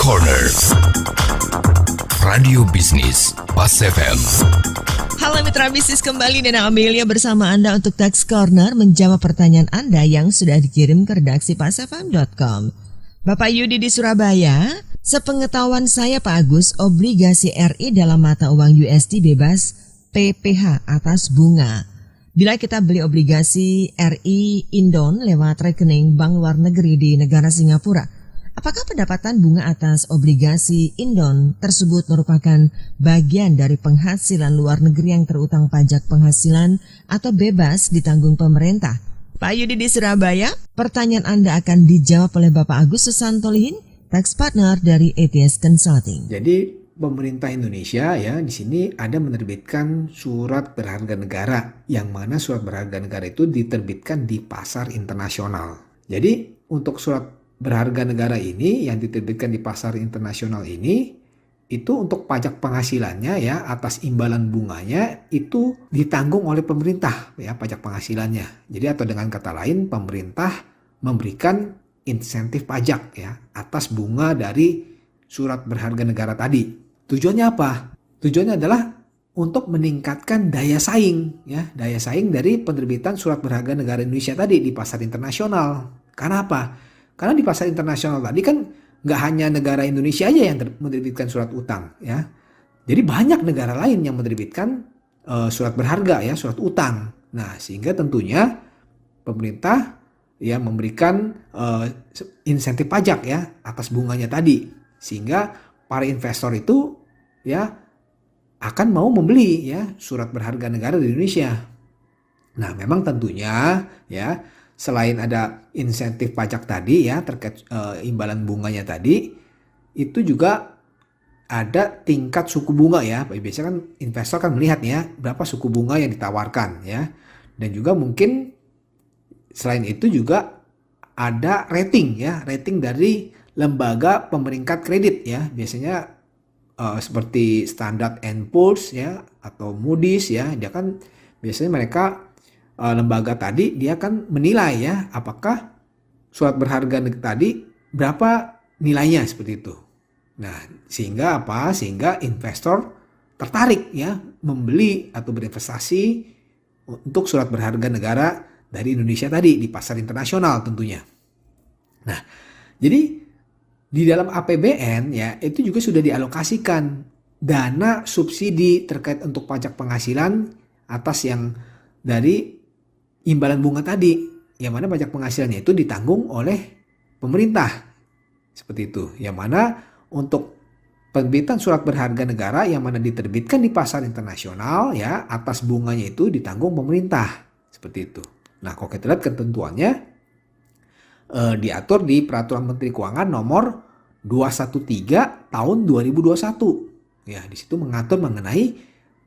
Corner Radio Bisnis Pas FM. Halo mitra bisnis, kembali Nena Amelia bersama Anda untuk Tax Corner menjawab pertanyaan Anda yang sudah dikirim ke redaksi pasfm.com. Bapak Yudi di Surabaya, sepengetahuan saya Pak Agus, obligasi RI dalam mata uang USD bebas PPh atas bunga. Bila kita beli obligasi RI Indon lewat rekening bank luar negeri di negara Singapura, apakah pendapatan bunga atas obligasi Indon tersebut merupakan bagian dari penghasilan luar negeri yang terutang pajak penghasilan atau bebas ditanggung pemerintah? Pak Yudi di Surabaya, pertanyaan Anda akan dijawab oleh Bapak Agus Susanto Lihin, tax partner dari ATS Consulting. Jadi pemerintah Indonesia ya di sini ada menerbitkan surat berharga negara, yang mana surat berharga negara itu diterbitkan di pasar internasional. Jadi untuk surat berharga negara ini yang diterbitkan di pasar internasional ini, itu untuk pajak penghasilannya ya atas imbalan bunganya itu ditanggung oleh pemerintah ya, pajak penghasilannya. Jadi atau dengan kata lain, pemerintah memberikan insentif pajak ya atas bunga dari surat berharga negara tadi. Tujuannya apa? Tujuannya adalah untuk meningkatkan daya saing ya, daya saing dari penerbitan surat berharga negara Indonesia tadi di pasar internasional. Karena apa? Karena di pasar internasional tadi kan nggak hanya negara Indonesia aja yang menerbitkan surat utang ya. Jadi banyak negara lain yang menerbitkan surat berharga ya, surat utang. Nah, sehingga tentunya pemerintah ya memberikan insentif pajak ya atas bunganya tadi. Sehingga para investor itu ya akan mau membeli ya surat berharga negara di Indonesia. Nah, memang tentunya ya selain ada insentif pajak tadi ya terkait imbalan bunganya tadi, itu juga ada tingkat suku bunga ya. Biasanya kan investor kan melihat ya berapa suku bunga yang ditawarkan ya. Dan juga mungkin selain itu juga ada rating ya, rating dari lembaga pemeringkat kredit ya. Biasanya seperti Standard & Poor's ya atau Moody's ya. Dia kan biasanya mereka lembaga tadi dia kan menilai ya apakah surat berharga tadi berapa nilainya seperti itu. Nah, sehingga apa? Sehingga investor tertarik ya membeli atau berinvestasi untuk surat berharga negara dari Indonesia tadi di pasar internasional tentunya. Nah, jadi di dalam APBN ya itu juga sudah dialokasikan dana subsidi terkait untuk pajak penghasilan atas yang dari imbalan bunga tadi, yang mana pajak penghasilannya itu ditanggung oleh pemerintah. Seperti itu. Yang mana untuk penerbitan surat berharga negara yang mana diterbitkan di pasar internasional ya atas bunganya itu ditanggung pemerintah. Seperti itu. Nah, kalau kita lihat ketentuannya diatur di Peraturan Menteri Keuangan nomor 213 tahun 2021. Ya, di situ mengatur mengenai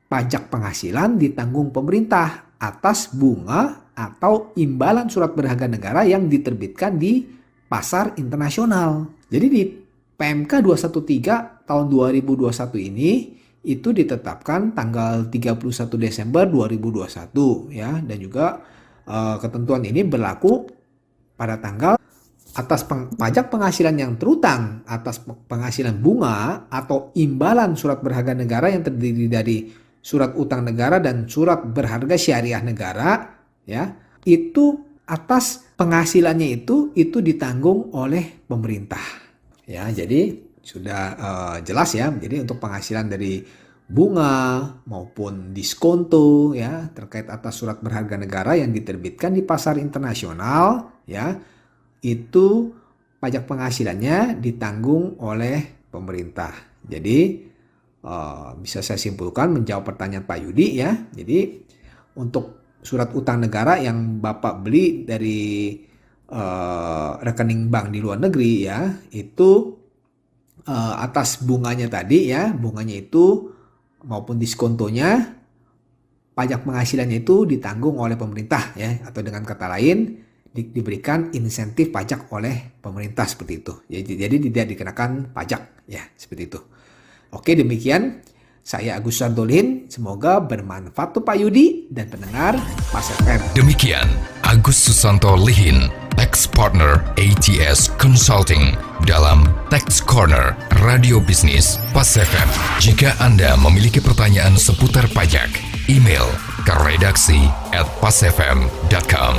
pajak penghasilan ditanggung pemerintah atas bunga atau imbalan surat berharga negara yang diterbitkan di pasar internasional. Jadi di PMK 213 tahun 2021 ini itu ditetapkan tanggal 31 Desember 2021 ya, dan juga ketentuan ini berlaku pada tanggal atas pajak penghasilan yang terutang atas penghasilan bunga atau imbalan surat berharga negara yang terdiri dari surat utang negara dan surat berharga syariah negara ya, itu atas penghasilannya itu ditanggung oleh pemerintah. Ya, jadi sudah jelas ya. Jadi untuk penghasilan dari bunga maupun diskonto ya terkait atas surat berharga negara yang diterbitkan di pasar internasional ya, itu pajak penghasilannya ditanggung oleh pemerintah. Jadi bisa saya simpulkan menjawab pertanyaan Pak Yudi ya. Jadi untuk surat utang negara yang Bapak beli dari rekening bank di luar negeri ya, itu atas bunganya tadi ya, bunganya itu maupun diskontonya, pajak penghasilannya itu ditanggung oleh pemerintah ya, atau dengan kata lain diberikan insentif pajak oleh pemerintah seperti itu. Jadi tidak dikenakan pajak ya, seperti itu. Oke, demikian saya Agus Susanto Lihin. Semoga bermanfaat untuk Pak Yudi dan pendengar Pas FM. Demikian Agus Susanto Lihin Tax Partner ATS Consulting dalam Tax Corner Radio Bisnis Pas FM. Jika Anda memiliki pertanyaan seputar pajak, email ke redaksi@pasfm.com.